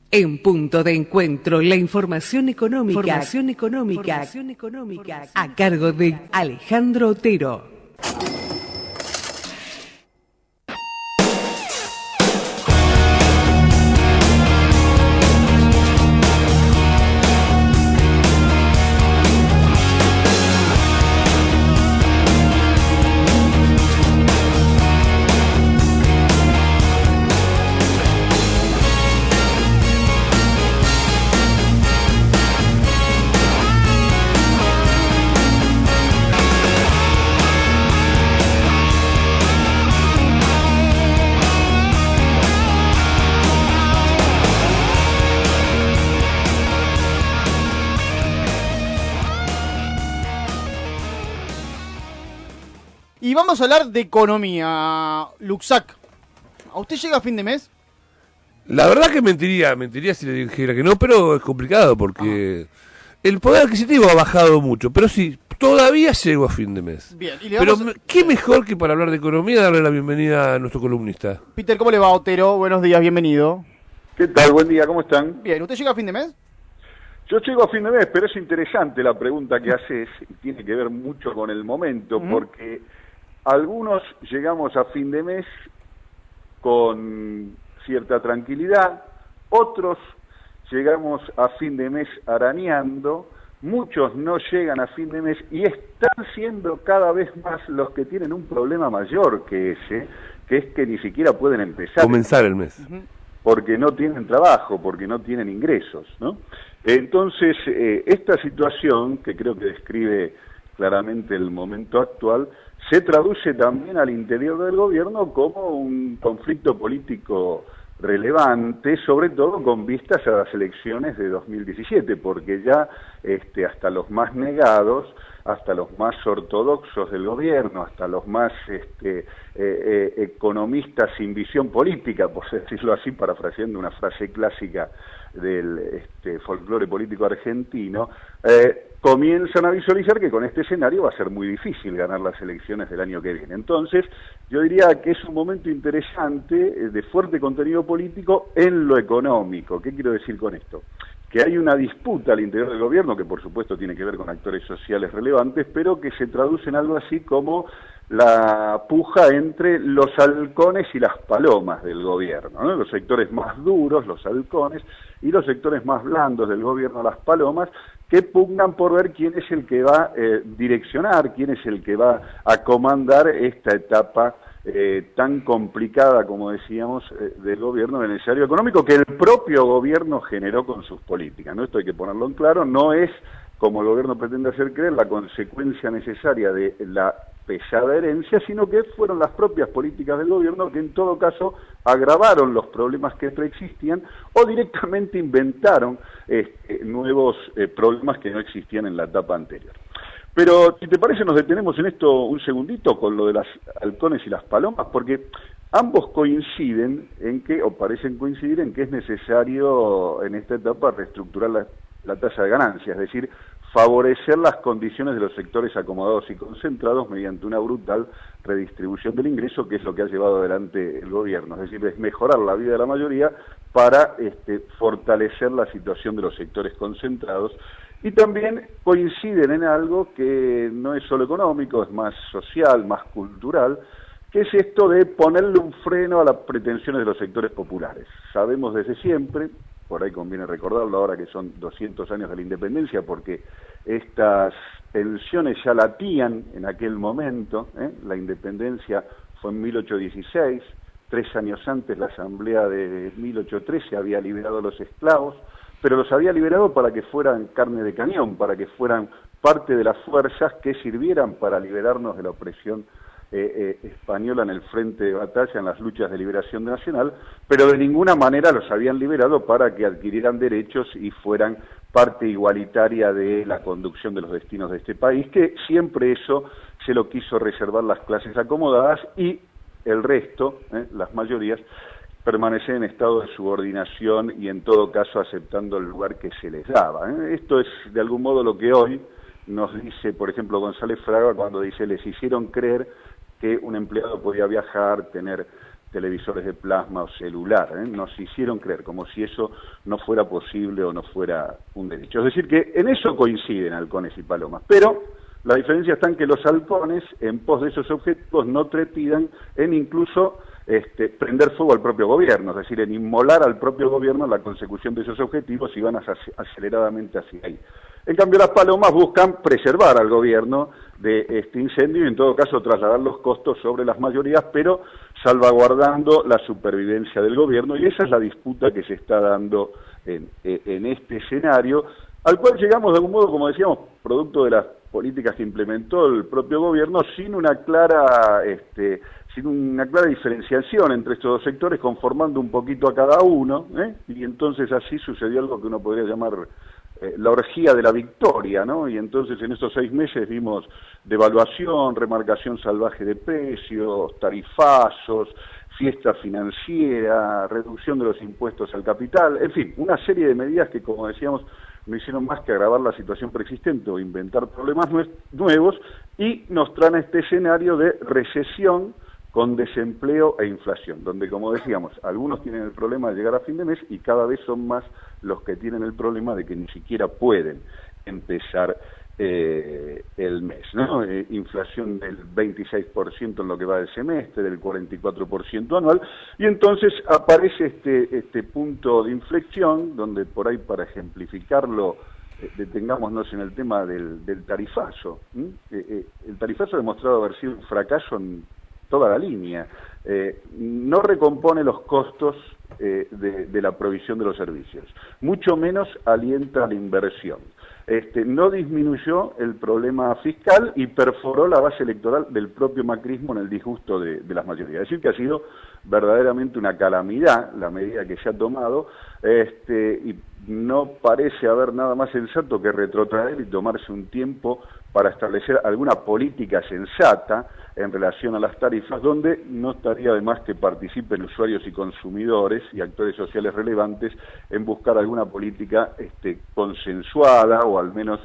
En Punto de Encuentro, la información económica, a cargo de Alejandro Otero. Y vamos a hablar de economía, Luxac. ¿A usted llega a fin de mes? La verdad que mentiría si le dijera que no, pero es complicado porque el poder adquisitivo ha bajado mucho, pero sí, todavía llego a fin de mes. Bien, y pero qué mejor que para hablar de economía darle la bienvenida a nuestro columnista. Peter, ¿cómo le va, Otero? Buenos días, bienvenido. ¿Qué tal? Buen día, ¿cómo están? Bien, ¿usted llega a fin de mes? Yo llego a fin de mes, pero es interesante la pregunta que haces y tiene que ver mucho con el momento, porque algunos llegamos a fin de mes con cierta tranquilidad, otros llegamos a fin de mes arañando, muchos no llegan a fin de mes y están siendo cada vez más los que tienen un problema mayor que ese, que es que ni siquiera pueden empezar. Comenzar el mes. Porque no tienen trabajo, porque no tienen ingresos, ¿no? Entonces, esta situación, que creo que describe claramente el momento actual, se traduce también al interior del gobierno como un conflicto político relevante, sobre todo con vistas a las elecciones de 2017, porque ya hasta los más negados, hasta los más ortodoxos del gobierno, hasta los más economistas sin visión política, por decirlo así, parafraseando una frase clásica del folclore político argentino, comienzan a visualizar que con este escenario va a ser muy difícil ganar las elecciones del año que viene. Entonces, yo diría que es un momento interesante de fuerte contenido político en lo económico. ¿Qué quiero decir con esto? Que hay una disputa al interior del gobierno, que por supuesto tiene que ver con actores sociales relevantes, pero que se traduce en algo así como la puja entre los halcones y las palomas del gobierno, ¿no? Los sectores más duros, los halcones, y los sectores más blandos del gobierno, las palomas, que pugnan por ver quién es el que va a direccionar, quién es el que va a comandar esta etapa tan complicada, como decíamos, del gobierno en el escenario económico que el propio gobierno generó con sus políticas, ¿no? Esto hay que ponerlo en claro, no es, como el gobierno pretende hacer creer, la consecuencia necesaria de la pesada herencia, sino que fueron las propias políticas del gobierno que en todo caso agravaron los problemas que preexistían o directamente inventaron nuevos problemas que no existían en la etapa anterior. Pero, si te parece, nos detenemos en esto un segundito con lo de las halcones y las palomas, porque ambos coinciden en que, o parecen coincidir en que es necesario en esta etapa reestructurar la tasa de ganancia, es decir, favorecer las condiciones de los sectores acomodados y concentrados mediante una brutal redistribución del ingreso, que es lo que ha llevado adelante el gobierno, es decir, es mejorar la vida de la mayoría para fortalecer la situación de los sectores concentrados. Y también coinciden en algo que no es solo económico, es más social, más cultural, que es esto de ponerle un freno a las pretensiones de los sectores populares. Sabemos desde siempre, por ahí conviene recordarlo ahora que son 200 años de la independencia, porque estas tensiones ya latían en aquel momento, la independencia fue en 1816, 3 años antes la asamblea de 1813 había liberado a los esclavos, pero los había liberado para que fueran carne de cañón, para que fueran parte de las fuerzas que sirvieran para liberarnos de la opresión española en el frente de batalla, en las luchas de liberación nacional, pero de ninguna manera los habían liberado para que adquirieran derechos y fueran parte igualitaria de la conducción de los destinos de este país, que siempre eso se lo quiso reservar las clases acomodadas y el resto, las mayorías, permanecer en estado de subordinación y en todo caso aceptando el lugar que se les daba. Esto es de algún modo lo que hoy nos dice, por ejemplo, González Fraga cuando dice les hicieron creer que un empleado podía viajar, tener televisores de plasma o celular, nos hicieron creer como si eso no fuera posible o no fuera un derecho. Es decir, que en eso coinciden halcones y palomas, pero la diferencia está en que los halcones, en pos de esos objetivos, no trepidan en incluso prender fuego al propio gobierno, es decir, en inmolar al propio gobierno en la consecución de esos objetivos y van aceleradamente hacia ahí. En cambio, las palomas buscan preservar al gobierno de este incendio y en todo caso trasladar los costos sobre las mayorías, pero salvaguardando la supervivencia del gobierno, y esa es la disputa que se está dando en este escenario, al cual llegamos de algún modo, como decíamos, producto de las políticas que implementó el propio gobierno, sin una clara diferenciación entre estos dos sectores, conformando un poquito a cada uno, y entonces así sucedió algo que uno podría llamar la orgía de la victoria, ¿no? Y entonces en estos 6 meses vimos devaluación, remarcación salvaje de precios, tarifazos, fiesta financiera, reducción de los impuestos al capital, en fin, una serie de medidas que, como decíamos, no hicieron más que agravar la situación preexistente o inventar problemas nuevos, y nos traen este escenario de recesión con desempleo e inflación, donde, como decíamos, algunos tienen el problema de llegar a fin de mes y cada vez son más los que tienen el problema de que ni siquiera pueden empezar el mes, ¿no? Inflación del 26% en lo que va del semestre, del 44% anual, y entonces aparece este punto de inflexión, donde por ahí, para ejemplificarlo, detengámonos en el tema del tarifazo. El tarifazo ha demostrado haber sido un fracaso en toda la línea. No recompone los costos de la provisión de los servicios, mucho menos alienta la inversión. No disminuyó el problema fiscal y perforó la base electoral del propio macrismo en el disgusto de las mayorías. Es decir, que ha sido verdaderamente una calamidad la medida que se ha tomado, y no parece haber nada más sensato que retrotraer y tomarse un tiempo para establecer alguna política sensata en relación a las tarifas, donde no estaría de más que participen usuarios y consumidores y actores sociales relevantes en buscar alguna política consensuada o al menos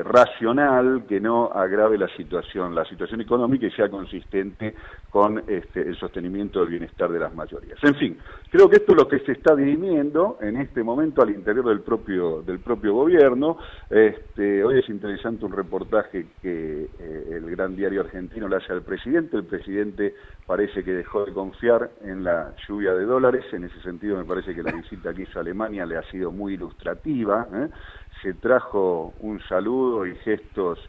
racional, que no agrave la situación económica y sea consistente con el sostenimiento del bienestar de las mayorías. En fin, creo que esto es lo que se está dirimiendo en este momento al interior del propio gobierno. Hoy es interesante un reportaje que el gran diario argentino le hace al presidente. El presidente parece que dejó de confiar en la lluvia de dólares. En ese sentido, me parece que la visita que hizo a Alemania le ha sido muy ilustrativa. Se trajo un saludo y gestos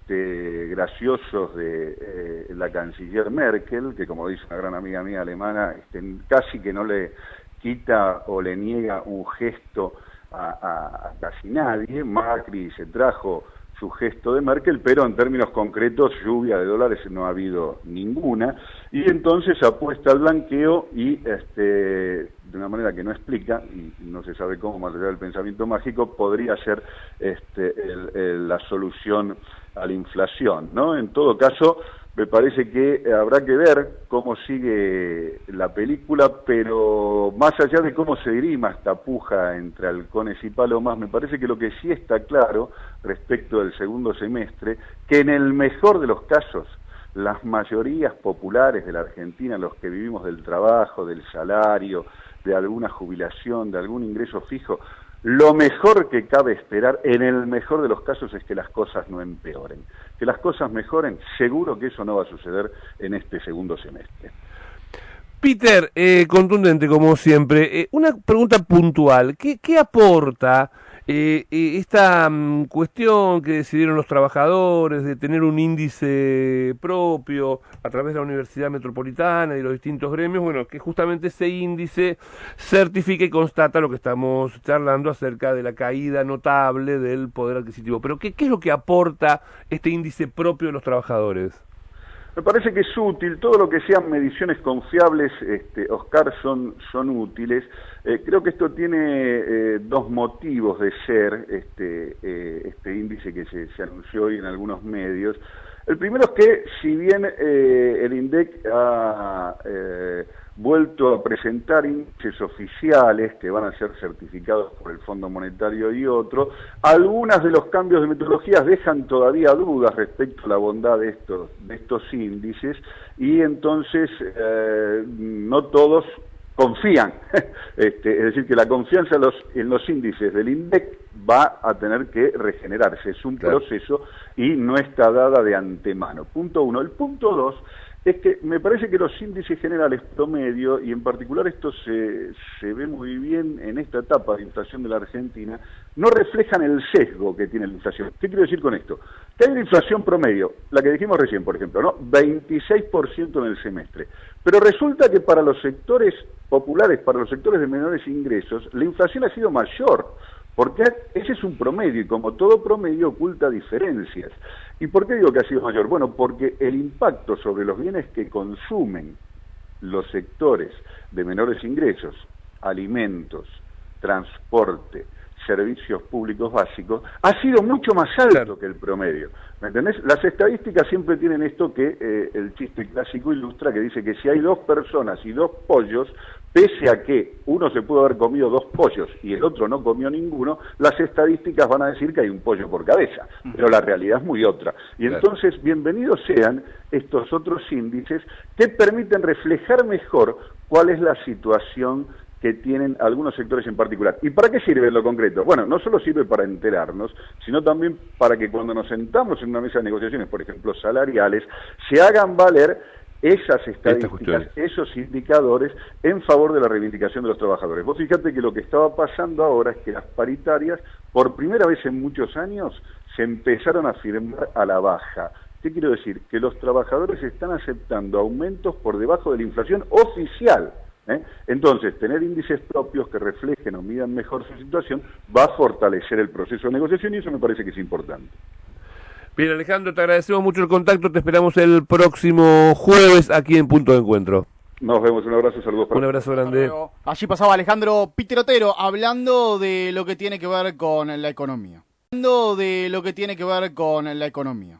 graciosos de la canciller Merkel, que, como dice una gran amiga mía alemana, casi que no le quita o le niega un gesto a casi nadie. Macri se trajo su gesto de Merkel, pero en términos concretos, lluvia de dólares no ha habido ninguna, y entonces apuesta al blanqueo y de una manera que no explica, y no se sabe cómo, más allá del pensamiento mágico, podría ser la solución a la inflación, ¿no? En todo caso, me parece que habrá que ver cómo sigue la película, pero más allá de cómo se dirima esta puja entre halcones y palomas, me parece que lo que sí está claro respecto del segundo semestre, que en el mejor de los casos, las mayorías populares de la Argentina, los que vivimos del trabajo, del salario, de alguna jubilación, de algún ingreso fijo, lo mejor que cabe esperar, en el mejor de los casos, es que las cosas no empeoren. Que las cosas mejoren, seguro que eso no va a suceder en este segundo semestre. Peter, contundente como siempre, una pregunta puntual. ¿Qué aporta esta cuestión que decidieron los trabajadores de tener un índice propio a través de la Universidad Metropolitana y los distintos gremios? Bueno, que justamente ese índice certifica y constata lo que estamos charlando acerca de la caída notable del poder adquisitivo. Pero ¿qué es lo que aporta este índice propio de los trabajadores? Me parece que es útil, todo lo que sean mediciones confiables, Oscar, son útiles. Creo que esto tiene dos motivos de ser, este índice que se anunció hoy en algunos medios. El primero es que, si bien el INDEC ha vuelto a presentar índices oficiales que van a ser certificados por el Fondo Monetario y otro. Algunos de los cambios de metodologías dejan todavía dudas respecto a la bondad de estos índices, y entonces no todos confían. Es decir, que la confianza en los índices del INDEC va a tener que regenerarse. Es un proceso y no está dada de antemano. Punto uno. El punto dos es que me parece que los índices generales promedio, y en particular esto se ve muy bien en esta etapa de inflación de la Argentina, no reflejan el sesgo que tiene la inflación. ¿Qué quiero decir con esto? Que hay una inflación promedio, la que dijimos recién, por ejemplo, ¿no? 26% en el semestre. Pero resulta que para los sectores populares, para los sectores de menores ingresos, la inflación ha sido mayor. Porque ese es un promedio, y como todo promedio oculta diferencias. ¿Y por qué digo que ha sido mayor? Bueno, porque el impacto sobre los bienes que consumen los sectores de menores ingresos, alimentos, transporte, servicios públicos básicos, ha sido mucho más alto que el promedio. ¿Me entendés? Las estadísticas siempre tienen esto que el chiste clásico ilustra, que dice que si hay 2 personas y 2 pollos, pese a que uno se pudo haber comido 2 pollos y el otro no comió ninguno, las estadísticas van a decir que hay un pollo por cabeza, pero la realidad es muy otra. Y entonces, bienvenidos sean estos otros índices que permiten reflejar mejor cuál es la situación que tienen algunos sectores en particular. ¿Y para qué sirve lo concreto? Bueno, no solo sirve para enterarnos, sino también para que cuando nos sentamos en una mesa de negociaciones, por ejemplo, salariales, se hagan valer esas estadísticas, esos indicadores en favor de la reivindicación de los trabajadores. Vos fíjate que lo que estaba pasando ahora es que las paritarias, por primera vez en muchos años, se empezaron a firmar a la baja. ¿Qué quiero decir? Que los trabajadores están aceptando aumentos por debajo de la inflación oficial. Entonces, tener índices propios que reflejen o midan mejor su situación va a fortalecer el proceso de negociación, y eso me parece que es importante. Bien, Alejandro, te agradecemos mucho el contacto, te esperamos el próximo jueves aquí en Punto de Encuentro. Nos vemos, un abrazo, saludos para un abrazo grande. Allí pasaba Alejandro Piterotero hablando de lo que tiene que ver con la economía. Hablando de lo que tiene que ver con la economía.